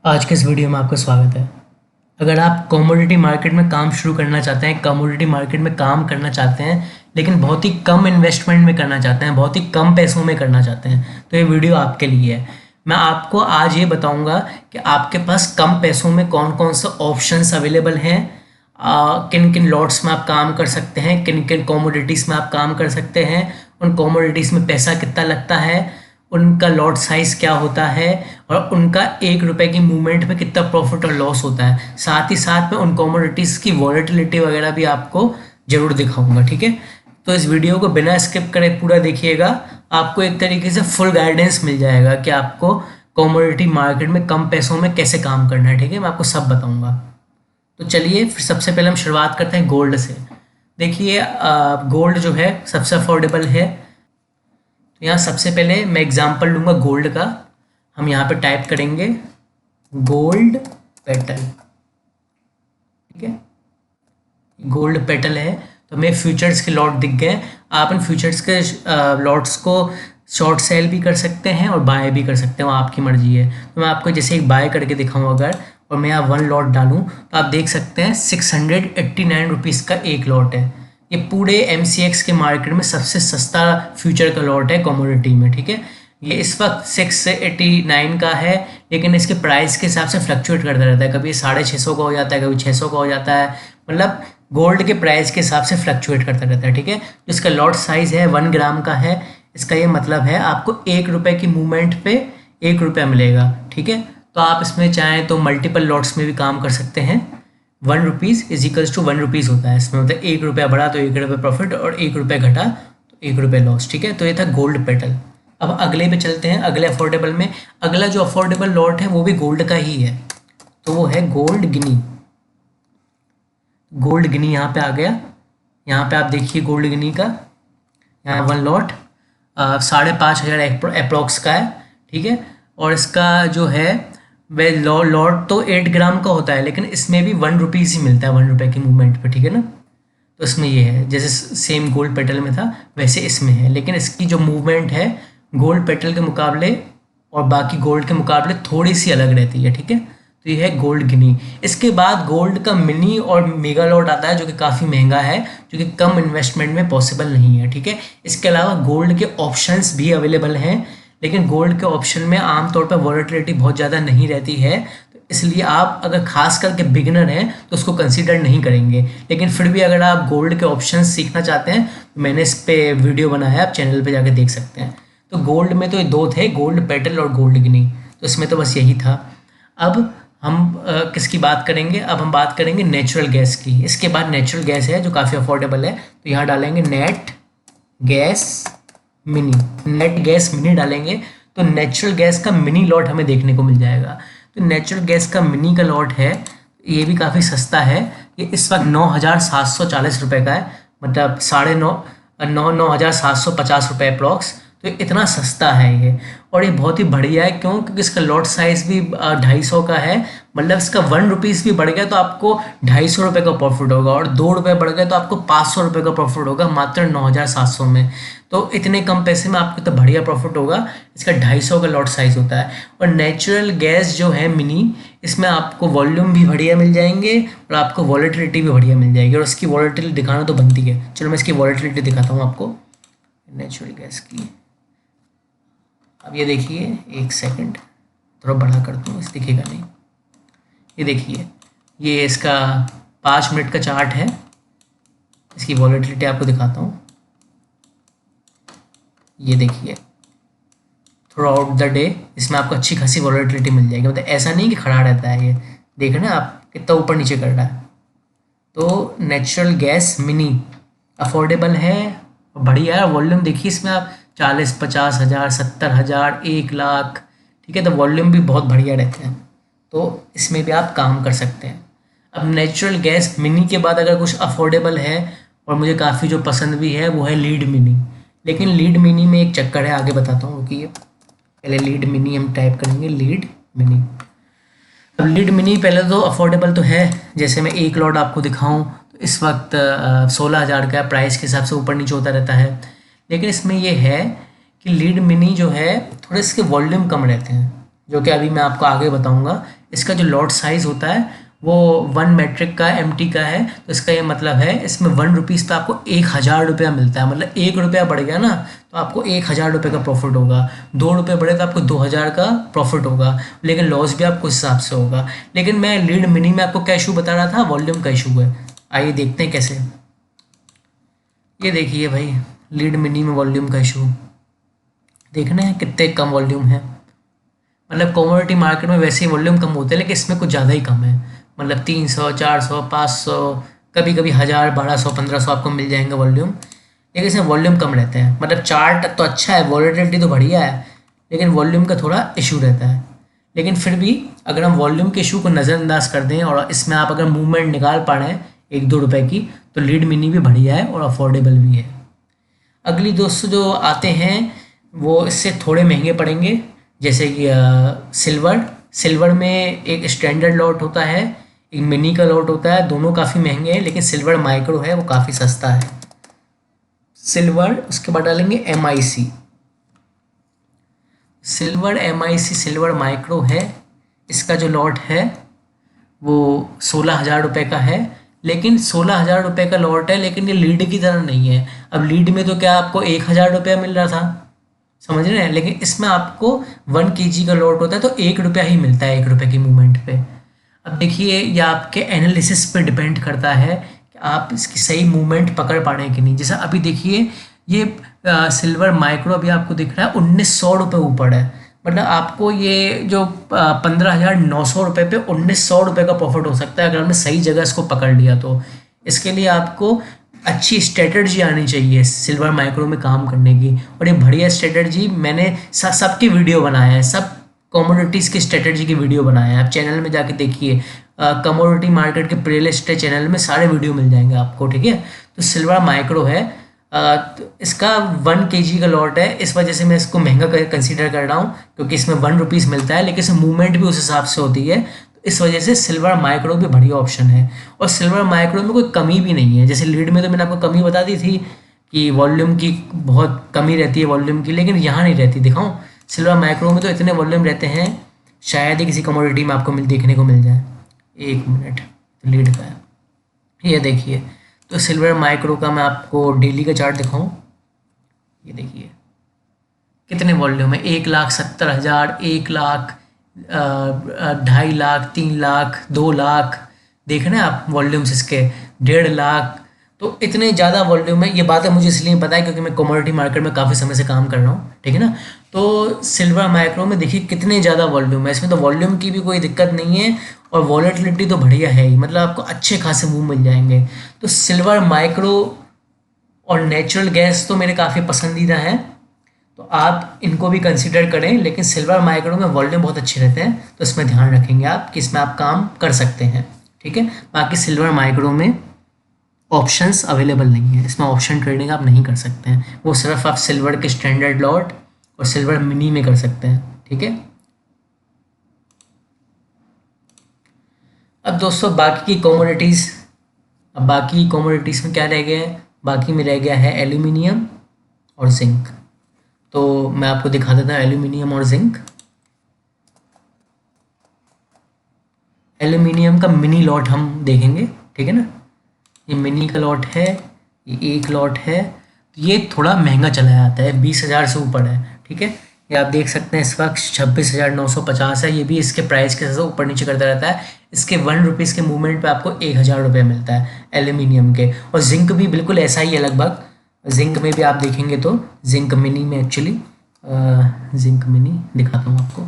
आज के इस वीडियो में आपका स्वागत है। अगर आप कमोडिटी मार्केट में काम शुरू करना चाहते हैं, कमोडिटी मार्केट में काम करना चाहते हैं, लेकिन बहुत ही कम इन्वेस्टमेंट में करना चाहते हैं, बहुत ही कम पैसों में करना चाहते हैं, तो ये वीडियो आपके लिए है। मैं आपको आज ये बताऊंगा कि आपके पास कम पैसों में कौन कौन से ऑप्शंस अवेलेबल हैं, किन किन लॉट्स में आप काम कर सकते हैं, किन किन कमोडिटीज़ में आप काम कर सकते हैं, उन कमोडिटीज़ में पैसा कितना लगता है, उनका लॉट साइज़ क्या होता है और उनका 1 रुपए की मूवमेंट में कितना प्रॉफिट और लॉस होता है। साथ ही साथ में उन कमोडिटीज़ की वॉलेटिलिटी वगैरह भी आपको ज़रूर दिखाऊंगा, ठीक है। तो इस वीडियो को बिना स्किप करे पूरा देखिएगा, आपको एक तरीके से फुल गाइडेंस मिल जाएगा कि आपको कमोडिटी मार्केट में कम पैसों में कैसे काम करना है, ठीक है। मैं आपको सब बताऊँगा। तो चलिए फिर सबसे पहले हम शुरुआत करते हैं गोल्ड से। देखिए गोल्ड जो है सबसे अफोर्डेबल है। तो यहाँ सबसे पहले मैं एग्जांपल लूँगा गोल्ड का। हम यहाँ पे टाइप करेंगे गोल्ड पेटल, ठीक है। गोल्ड पेटल है तो हमें फ्यूचर्स के लॉट दिख गए। आप इन फ्यूचर्स के लॉट्स को शॉर्ट सेल भी कर सकते हैं और बाय भी कर सकते हैं, वो आपकी मर्जी है। तो मैं आपको जैसे एक बाय करके दिखाऊँ अगर, और मैं यहाँ 1 लॉट डालूँ तो आप देख सकते हैं 689 रुपीज़ का एक लॉट है। ये पूरे MCX के मार्केट में सबसे सस्ता फ्यूचर का लॉट है कमोडिटी में, ठीक है। ये इस वक्त 689 का है, लेकिन इसके प्राइस के हिसाब से फ्लक्चुएट करता रहता है। कभी 650 का हो जाता है, कभी 600 का हो जाता है, मतलब गोल्ड के प्राइस के हिसाब से फ्लक्चुएट करता रहता है, ठीक है। इसका लॉट साइज़ है 1 ग्राम का है। इसका ये मतलब है आपको 1 रुपए की मूवमेंट पे 1 रुपया मिलेगा, ठीक है। तो आप इसमें चाहें तो मल्टीपल लॉट्स में भी काम कर सकते हैं। 1 rupees is equals to 1 rupees होता है इसमें, मतलब 1 रुपया बढ़ा तो 1 रुपये प्रॉफिट और 1 रुपये घटा तो 1 रुपये लॉस, ठीक है। तो ये था गोल्ड पेटल। अब अगले पे चलते हैं, अगले अफोर्डेबल में। अगला जो अफोर्डेबल लॉट है वो भी गोल्ड का ही है, तो वो है गोल्ड गिनी। गोल्ड गिनी यहाँ पे आ गया। यहाँ पे आप देखिए गोल्ड गिनी का यहाँ 1 लॉट 5,500 अप्रॉक्स का है, ठीक है। और इसका जो है वह लॉट तो 8 ग्राम का होता है, लेकिन इसमें भी 1 रुपीज़ ही मिलता है 1 रुपये की मूवमेंट पे, ठीक है ना। तो इसमें ये है जैसे सेम गोल्ड पेटल में था वैसे इसमें है, लेकिन इसकी जो मूवमेंट है गोल्ड पेटल के मुकाबले और बाकी गोल्ड के मुकाबले थोड़ी सी अलग रहती है, ठीक है। तो ये है गोल्ड गिनी। इसके बाद गोल्ड का मिनी और मेगा लॉट आता है जो कि काफ़ी महंगा है, जो कि कम इन्वेस्टमेंट में पॉसिबल नहीं है, ठीक है। इसके अलावा गोल्ड के ऑप्शंस भी अवेलेबल हैं, लेकिन गोल्ड के ऑप्शन में आमतौर पर वॉलेटिलिटी बहुत ज़्यादा नहीं रहती है, तो इसलिए आप अगर खास करके बिगिनर हैं तो उसको कंसीडर नहीं करेंगे। लेकिन फिर भी अगर आप गोल्ड के ऑप्शंस सीखना चाहते हैं तो मैंने इस पे वीडियो बनाया है, आप चैनल पे जाके देख सकते हैं। तो गोल्ड में तो ये 2 थे, गोल्ड पेटल और गोल्ड गिनी, तो इसमें तो बस यही था। अब हम किसकी बात करेंगे? अब हम बात करेंगे नेचुरल गैस की। इसके बाद नेचुरल गैस है जो काफ़ी अफोर्डेबल है, तो यहाँ डालेंगे net gas mini. Net gas mini डालेंगे तो नेचुरल गैस का मिनी लॉट हमें देखने को मिल जाएगा। तो नेचुरल गैस का मिनी का लॉट है, ये भी काफ़ी सस्ता है। ये इस वक्त 9,740 रुपये का है, मतलब 9,750 रुपये अप्रॉक्स। तो इतना सस्ता है ये, और ये बहुत ही बढ़िया है। क्यों? क्योंकि इसका लॉट साइज़ भी 250 का है, मतलब इसका 1 रुपीज़ भी बढ़ गया तो आपको 250 रुपये का प्रॉफिट होगा, और 2 रुपये बढ़ गए तो आपको 500 रुपये का प्रॉफिट होगा मात्र 9,700 में। तो इतने कम पैसे में आपको तो बढ़िया प्रॉफिट होगा। इसका 250 का लॉट साइज़ होता है। और नेचुरल गैस जो है मिनी, इसमें आपको वॉल्यूम भी बढ़िया मिल जाएंगे और आपको वॉलेटिलिटी भी बढ़िया मिल जाएगी, और इसकी वॉलेटिलिटी दिखाना तो बनती है। चलो मैं इसकी वॉलेटिलिटी दिखाता हूँ आपको नेचुरल गैस की। अब ये देखिए, एक सेकंड थोड़ा बड़ा करता हूँ, इस दिखेगा नहीं। ये देखिए, ये इसका 5 मिनट का चार्ट है। इसकी वॉलेटिलिटी आपको दिखाता हूँ। ये देखिए, थ्रू आउट द डे इसमें आपको अच्छी खासी वॉलेटिलिटी मिल जाएगी, मतलब ऐसा नहीं कि खड़ा रहता है। ये देखें ना आप कितना ऊपर नीचे कर रहा है। तो नेचुरल गैस मिनी अफोर्डेबल है, बढ़िया है। वॉल्यूम देखिए इसमें आप 40-50 हज़ार, 70 हज़ार, 1 लाख, ठीक है। तो वॉल्यूम भी बहुत बढ़िया रहते हैं, तो इसमें भी आप काम कर सकते हैं। अब नेचुरल गैस मिनी के बाद अगर कुछ अफोर्डेबल है और मुझे काफ़ी जो पसंद भी है वो है लीड मिनी। लेकिन लीड मिनी में एक चक्कर है, आगे बताता हूँ। कि पहले लीड मिनी हम टाइप करेंगे, लीड मिनी। अब लीड मिनी पहले तो अफोर्डेबल तो है, जैसे मैं एक लॉट आपको दिखाऊं तो इस वक्त 16,000 का प्राइस के हिसाब से ऊपर नीचे होता रहता है। लेकिन इसमें ये है कि लीड मिनी जो है थोड़े इसके वॉल्यूम कम रहते हैं। जो कि अभी मैं आपको आगे बताऊंगा। इसका जो लॉट साइज़ होता है वो 1 मेट्रिक का एमटी का है, तो इसका ये मतलब है इसमें 1 रुपीज़ पे आपको 1000 रुपया मिलता है, मतलब 1 रुपया बढ़ गया ना तो आपको 1000 रुपये का प्रॉफिट होगा, 2 रुपये बढ़े तो आपको 2000 का प्रॉफिट होगा, लेकिन लॉस भी आपको उस हिसाब से होगा। लेकिन मैं लीड मिनी में आपको क्या इशू बता रहा था, वॉल्यूम का इशू है। आइए देखते हैं कैसे। ये देखिए भाई, लीड मिनी में वॉल्यूम का इशू देखना है, कितने कम वॉल्यूम है। मतलब कमोडिटी मार्केट में वैसे ही वॉल्यूम कम होते हैं, लेकिन इसमें कुछ ज़्यादा ही कम है। मतलब 300, 400, 500, कभी कभी 1000, 1200, 1500 आपको मिल जाएंगे वॉल्यूम, लेकिन इसमें वॉल्यूम कम रहते हैं। मतलब चार्ट तो अच्छा है, वॉलेटिलिटी तो बढ़िया है, लेकिन वॉल्यूम का थोड़ा इशू रहता है। लेकिन फिर भी अगर हम वॉल्यूम के इशू को नज़रअंदाज कर दें और इसमें आप अगर मूवमेंट निकाल पा रहे हैं 1-2 रुपए की, तो लीड मिनी भी बढ़िया है और अफोर्डेबल भी है। अगली दोस्तों जो आते हैं वो इससे थोड़े महंगे पड़ेंगे, जैसे कि सिल्वर। सिल्वर में एक स्टैंडर्ड लॉट होता है, एक मिनी का लॉट होता है, दोनों काफ़ी महंगे हैं, लेकिन सिल्वर माइक्रो है वो काफ़ी सस्ता है। सिल्वर, उसके बाद डालेंगे MIC। Silver MIC silver micro है, इसका जो लॉट है वो 16,000 रुपये का है। लेकिन 16,000 रुपये का लॉट है, लेकिन ये लीड की तरह नहीं है। अब लीड में तो क्या आपको 1000 रुपया मिल रहा था, समझ रहे हैं, लेकिन इसमें आपको 1 kg का लॉट होता है तो 1 रुपया ही मिलता है 1 रुपये की मूवमेंट पे। अब देखिए ये आपके एनालिसिस पे डिपेंड करता है कि आप इसकी सही मूवमेंट पकड़ पा रहे हैं कि नहीं। जैसा अभी देखिए ये सिल्वर माइक्रो अभी आपको दिख रहा है 1900 रुपये ऊपर है, मतलब आपको ये जो 15,900 रुपये पे 1900 रुपये का प्रॉफिट हो सकता है अगर हमने सही जगह इसको पकड़ लिया तो। इसके लिए आपको अच्छी स्ट्रेटजी आनी चाहिए सिल्वर माइक्रो में काम करने की, और ये बढ़िया स्ट्रेटजी मैंने सबकी वीडियो बनाया है, सब कमोडिटीज़ की स्ट्रेटजी की वीडियो बनाया है, आप चैनल में जाके देखिए। कमोडिटी मार्केट के प्लेलिस्ट चैनल में सारे वीडियो मिल जाएंगे आपको, ठीक है। तो सिल्वर माइक्रो है, तो इसका 1 kg का लॉट है, इस वजह से मैं इसको महंगा कंसीडर कर रहा हूँ, क्योंकि इसमें 1 रुपीज़ मिलता है, लेकिन इसमें मूवमेंट भी उस हिसाब से होती है, तो इस वजह से सिल्वर माइक्रो भी बढ़िया ऑप्शन है। और सिल्वर माइक्रो में कोई कमी भी नहीं है, जैसे लीड में तो मैंने आपको कमी बता दी थी कि वॉल्यूम की बहुत कमी रहती है वॉल्यूम की, लेकिन यहाँ नहीं रहती। दिखाऊँ, सिल्वर माइक्रो में तो इतने वॉल्यूम रहते हैं, शायद ही किसी कमोडिटी में आपको देखने को मिल जाए। 1 मिनट, लीड का है ये देखिए। तो सिल्वर माइक्रो का मैं आपको डेली का चार्ट दिखाऊं, ये देखिए कितने वॉल्यूम है, 1,70,000, 1,00,000, 2,50,000, 3,00,000, 2,00,000, देख रहे हैं आप वॉल्यूम्स इसके, 1,50,000। तो इतने ज़्यादा वॉल्यूम है। ये बात है मुझे इसलिए पता है क्योंकि मैं कमोडिटी मार्केट में काफ़ी समय से काम कर रहा हूँ, ठीक है ना। तो सिल्वर माइक्रो में देखिए कितने ज़्यादा वॉल्यूम है, इसमें तो वॉल्यूम की भी कोई दिक्कत नहीं है, और वॉलेटिलिटी तो बढ़िया है ही, मतलब आपको अच्छे खासे मूव मिल जाएंगे। तो सिल्वर माइक्रो और नेचुरल गैस तो मेरे काफ़ी पसंदीदा हैं, तो आप इनको भी कंसिडर करें, लेकिन सिल्वर माइक्रो में वॉल्यूम बहुत अच्छे रहते हैं, तो इसमें ध्यान रखेंगे आप कि इसमें आप काम कर सकते हैं, ठीक है। बाकी सिल्वर माइक्रो में ऑप्शंस अवेलेबल नहीं है, इसमें ऑप्शन ट्रेडिंग आप नहीं कर सकते हैं, वो सिर्फ आप सिल्वर के स्टैंडर्ड लॉट और सिल्वर मिनी में कर सकते हैं, ठीक है। अब दोस्तों बाकी की कमोडिटीज़, अब बाकी कमोडिटीज़ में क्या रह गया है, बाकी में रह गया है एल्यूमिनियम और जिंक। तो मैं आपको दिखा देता हूँ एल्यूमिनियम और जिंक। एल्यूमिनियम का मिनी लॉट हम देखेंगे, ठीक है ना। ये मिनी का लॉट है, ये एक लॉट है, तो ये थोड़ा महंगा चला जाता है, 20,000 से ऊपर है, ठीक है। ये आप देख सकते हैं इस वक्त 26,950 है, ये भी इसके प्राइस के साथ ऊपर नीचे करता रहता है। इसके 1 रुपीज़ के मूवमेंट पे आपको 1,000 रुपये मिलता है एल्यूमिनियम के। और जिंक भी बिल्कुल ऐसा ही है लगभग, जिंक में भी आप देखेंगे तो जिंक मिनी में एक्चुअली जिंक मिनी दिखाता हूँ आपको,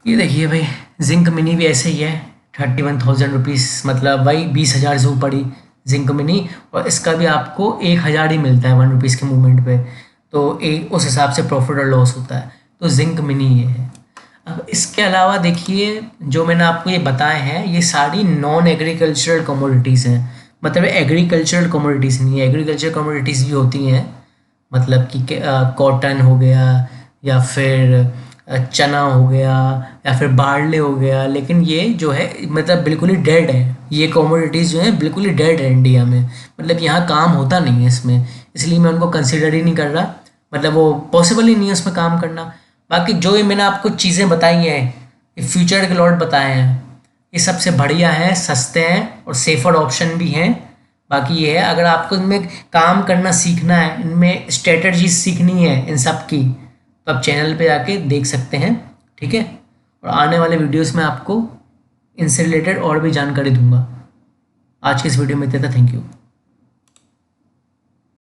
ये देखिए भाई जिंक मिनी भी ऐसे ही है, 31,000 रुपीज़, मतलब वही 20,000 से ऊपर ही जिंक मिनी, और इसका भी आपको 1,000 ही मिलता है 1 रुपीज़ के मूवमेंट पे, तो एक उस हिसाब से प्रॉफिट और लॉस होता है। तो जिंक मिनी ये है। अब इसके अलावा देखिए जो मैंने आपको ये बताए हैं ये सारी नॉन एग्रीकल्चरल कमोडिटीज़ हैं, मतलब एग्रीकल्चरल कमोडिटीज़ नहीं है, एग्रीकल्चर कमोडिटीज़ भी होती हैं, मतलब कि कॉटन हो गया या फिर चना हो गया या फिर बार्ले हो गया, लेकिन ये जो है मतलब बिल्कुल ही डेड है, ये कमोडिटीज़ जो हैं बिल्कुल ही डेड है इंडिया में, मतलब यहाँ काम होता नहीं है इसमें, इसलिए मैं उनको कंसिडर ही नहीं कर रहा, मतलब वो पॉसिबल ही नहीं है उसमें काम करना। बाकी जो ये मैंने आपको चीज़ें बताई हैं, ये फ्यूचर के लॉट बताए हैं, ये सबसे बढ़िया हैं, सस्ते हैं और सेफर ऑप्शन भी हैं। बाकी ये है, अगर आपको इनमें काम करना सीखना है, इनमें स्ट्रेटजीज सीखनी है इन सब की, तो आप चैनल पे जाके देख सकते हैं, ठीक है। और आने वाले वीडियोस में आपको इनसे रिलेटेड और भी जानकारी दूंगा। आज की इस वीडियो में इतना था, थैंक यू।